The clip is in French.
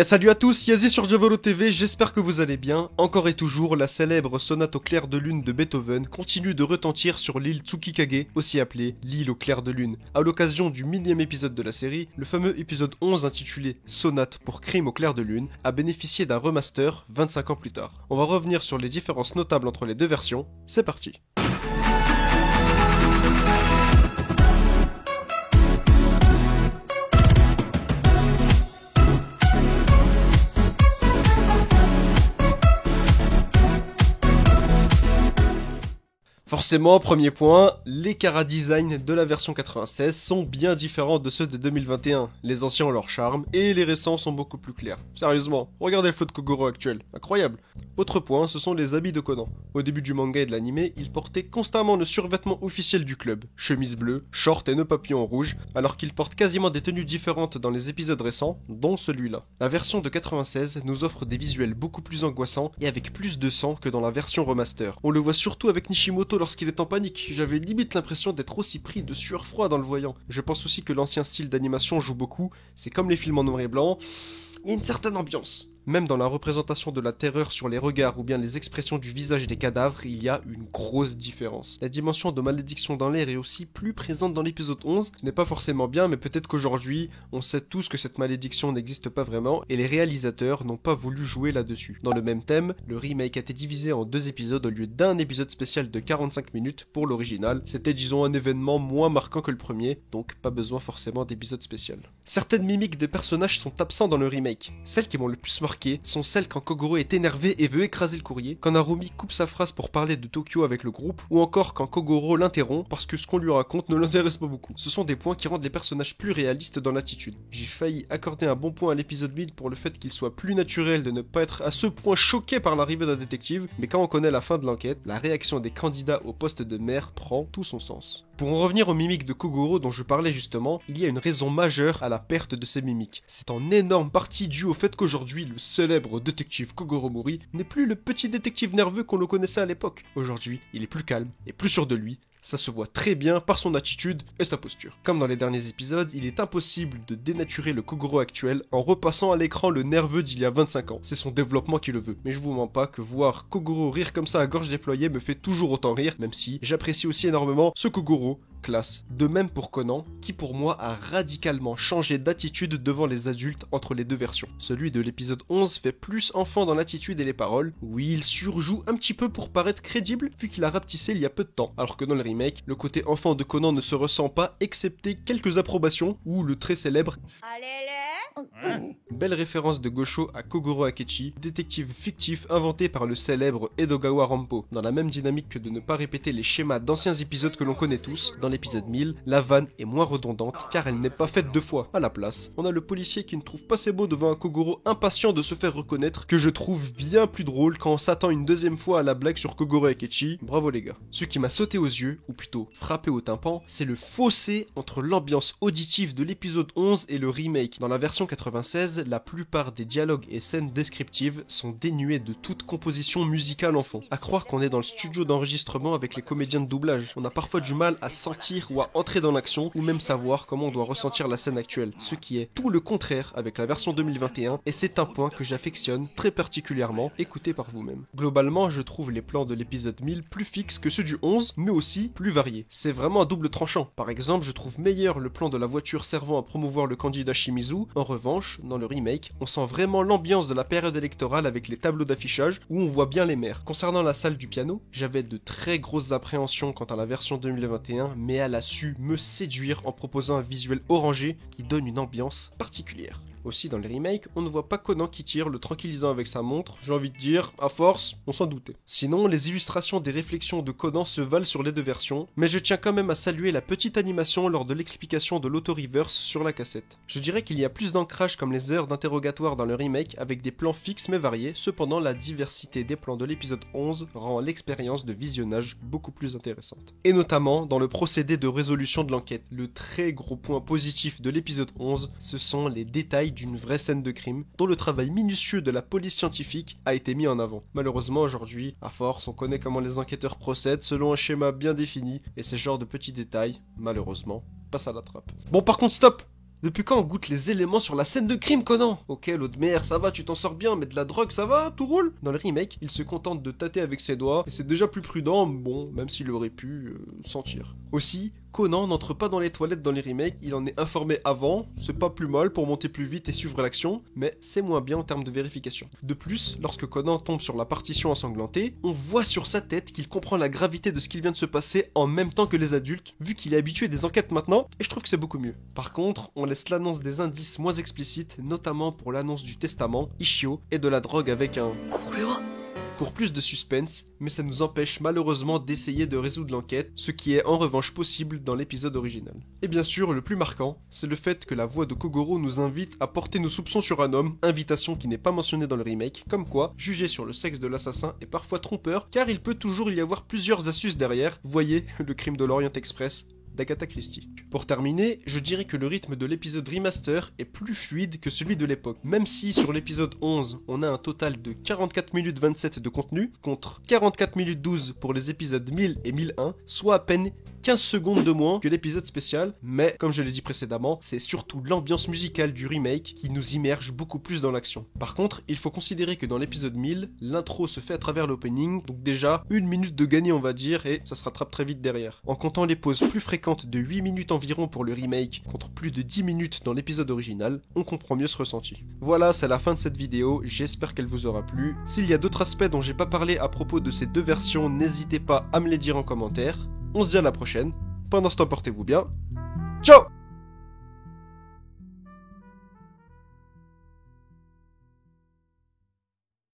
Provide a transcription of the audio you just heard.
Salut à tous, Yazi sur Javolo TV, j'espère que vous allez bien. Encore et toujours, la célèbre sonate au clair de lune de Beethoven continue de retentir sur l'île Tsukikage, aussi appelée l'île au clair de lune. À l'occasion du millième épisode de la série, le fameux épisode 11 intitulé Sonate pour crime au clair de lune a bénéficié d'un remaster 25 ans plus tard. On va revenir sur les différences notables entre les deux versions, c'est parti. Forcément, premier point, les chara-design de la version 96 sont bien différents de ceux de 2021. Les anciens ont leur charme, et les récents sont beaucoup plus clairs. Sérieusement, regardez le flow de Kogoro actuel, incroyable. Autre point, ce sont les habits de Conan. Au début du manga et de l'anime, il portait constamment le survêtement officiel du club, chemise bleue, short et nœud papillon rouge, alors qu'il porte quasiment des tenues différentes dans les épisodes récents, dont celui-là. La version de 96 nous offre des visuels beaucoup plus angoissants et avec plus de sang que dans la version remaster. On le voit surtout avec Nishimoto lorsqu'il est en panique, j'avais limite l'impression d'être aussi pris de sueur froide en le voyant. Je pense aussi que l'ancien style d'animation joue beaucoup, c'est comme les films en noir et blanc, il y a une certaine ambiance. Même dans la représentation de la terreur sur les regards ou bien les expressions du visage des cadavres, il y a une grosse différence. La dimension de malédiction dans l'air est aussi plus présente dans l'épisode 11, ce n'est pas forcément bien, mais peut-être qu'aujourd'hui, on sait tous que cette malédiction n'existe pas vraiment, et les réalisateurs n'ont pas voulu jouer là-dessus. Dans le même thème, le remake a été divisé en 2 épisodes au lieu d'un épisode spécial de 45 minutes pour l'original. C'était disons un événement moins marquant que le premier, donc pas besoin forcément d'épisode spécial. Certaines mimiques des personnages sont absents dans le remake. Celles qui m'ont le plus marqué sont celles quand Kogoro est énervé et veut écraser le courrier, quand Narumi coupe sa phrase pour parler de Tokyo avec le groupe, ou encore quand Kogoro l'interrompt parce que ce qu'on lui raconte ne l'intéresse pas beaucoup. Ce sont des points qui rendent les personnages plus réalistes dans l'attitude. J'ai failli accorder un bon point à l'épisode 1000 pour le fait qu'il soit plus naturel de ne pas être à ce point choqué par l'arrivée d'un détective, mais quand on connaît la fin de l'enquête, la réaction des candidats au poste de maire prend tout son sens. Pour en revenir aux mimiques de Kogoro dont je parlais justement, il y a une raison majeure à la perte de ces mimiques. C'est en énorme partie dû au fait qu'aujourd'hui, le célèbre détective Kogoro Mori n'est plus le petit détective nerveux qu'on le connaissait à l'époque. Aujourd'hui, il est plus calme et plus sûr de lui. Ça se voit très bien par son attitude et sa posture. Comme dans les derniers épisodes, il est impossible de dénaturer le Kogoro actuel en repassant à l'écran le nerveux d'il y a 25 ans. C'est son développement qui le veut. Mais je vous mens pas que voir Kogoro rire comme ça à gorge déployée me fait toujours autant rire, même si j'apprécie aussi énormément ce Kogoro classe. De même pour Conan, qui pour moi a radicalement changé d'attitude devant les adultes entre les deux versions. Celui de l'épisode 11 fait plus enfant dans l'attitude et les paroles. Oui, il surjoue un petit peu pour paraître crédible, vu qu'il a rapetissé il y a peu de temps, alors que dans le remake, le côté enfant de Conan ne se ressent pas, excepté quelques approbations, ou le très célèbre belle référence de Gosho à Kogoro Akechi, détective fictif inventé par le célèbre Edogawa Rampo. Dans la même dynamique que de ne pas répéter les schémas d'anciens épisodes que l'on connaît tous, dans l'épisode 1000, la vanne est moins redondante car elle n'est pas faite 2 fois. À la place, on a le policier qui ne trouve pas ses mots devant un Kogoro impatient de se faire reconnaître, que je trouve bien plus drôle quand on s'attend une deuxième fois à la blague sur Kogoro Akechi. Bravo les gars. Ce qui m'a sauté aux yeux, ou plutôt frappé au tympan, c'est le fossé entre l'ambiance auditive de l'épisode 11 et le remake. Dans la version 96, la plupart des dialogues et scènes descriptives sont dénués de toute composition musicale en fond. À croire qu'on est dans le studio d'enregistrement avec les comédiens de doublage. On a parfois du mal à sentir ou à entrer dans l'action, ou même savoir comment on doit ressentir la scène actuelle. Ce qui est tout le contraire avec la version 2021, et c'est un point que j'affectionne très particulièrement, écoutez par vous-même. Globalement, je trouve les plans de l'épisode 1000 plus fixes que ceux du 11, mais aussi plus variés. C'est vraiment un double tranchant. Par exemple, je trouve meilleur le plan de la voiture servant à promouvoir le candidat Shimizu. En revanche, dans le remake, on sent vraiment l'ambiance de la période électorale avec les tableaux d'affichage où on voit bien les maires. Concernant la salle du piano, j'avais de très grosses appréhensions quant à la version 2021, mais elle a su me séduire en proposant un visuel orangé qui donne une ambiance particulière. Aussi dans les remakes, on ne voit pas Conan qui tire le tranquillisant avec sa montre, j'ai envie de dire, à force, on s'en doutait. Sinon, les illustrations des réflexions de Conan se valent sur les deux versions, mais je tiens quand même à saluer la petite animation lors de l'explication de l'auto-reverse sur la cassette. Je dirais qu'il y a plus d'ancrage comme les heures d'interrogatoire dans le remake avec des plans fixes mais variés, cependant la diversité des plans de l'épisode 11 rend l'expérience de visionnage beaucoup plus intéressante. Et notamment dans le procédé de résolution de l'enquête. Le très gros point positif de l'épisode 11, ce sont les détails d'une vraie scène de crime, dont le travail minutieux de la police scientifique a été mis en avant. Malheureusement aujourd'hui, à force, on connaît comment les enquêteurs procèdent selon un schéma bien défini, et ces genres de petits détails, malheureusement, passent à la trappe. Bon par contre stop! Depuis quand on goûte les éléments sur la scène de crime, Conan? Ok, l'eau de mer, ça va, tu t'en sors bien, mais de la drogue, ça va, tout roule? Dans le remake, il se contente de tâter avec ses doigts, et c'est déjà plus prudent, bon, même s'il aurait pu sentir. Aussi, Conan n'entre pas dans les toilettes dans les remakes, il en est informé avant, c'est pas plus mal pour monter plus vite et suivre l'action, mais c'est moins bien en termes de vérification. De plus, lorsque Conan tombe sur la partition ensanglantée, on voit sur sa tête qu'il comprend la gravité de ce qu'il vient de se passer en même temps que les adultes, vu qu'il est habitué des enquêtes maintenant, et je trouve que c'est beaucoup mieux. Par contre, on laisse l'annonce des indices moins explicites, notamment pour l'annonce du testament, Ishio, et de la drogue avec un... pour plus de suspense, mais ça nous empêche malheureusement d'essayer de résoudre l'enquête, ce qui est en revanche possible dans l'épisode original. Et bien sûr, le plus marquant, c'est le fait que la voix de Kogoro nous invite à porter nos soupçons sur un homme, invitation qui n'est pas mentionnée dans le remake, comme quoi, juger sur le sexe de l'assassin est parfois trompeur, car il peut toujours y avoir plusieurs astuces derrière, voyez le crime de l'Orient Express d'Agatha Christie. Pour terminer, je dirais que le rythme de l'épisode remaster est plus fluide que celui de l'époque. Même si sur l'épisode 11, on a un total de 44 minutes 27 de contenu, contre 44 minutes 12 pour les épisodes 1000 et 1001, soit à peine 15 secondes de moins que l'épisode spécial, mais comme je l'ai dit précédemment, c'est surtout l'ambiance musicale du remake qui nous immerge beaucoup plus dans l'action. Par contre, il faut considérer que dans l'épisode 1000, l'intro se fait à travers l'opening, donc déjà une minute de gagné on va dire, et ça se rattrape très vite derrière. En comptant les pauses plus fréquentes de 8 minutes environ pour le remake contre plus de 10 minutes dans l'épisode original, on comprend mieux ce ressenti. Voilà, c'est la fin de cette vidéo, j'espère qu'elle vous aura plu. S'il y a d'autres aspects dont j'ai pas parlé à propos de ces deux versions, n'hésitez pas à me les dire en commentaire. On se dit à la prochaine, pendant ce temps portez-vous bien, ciao!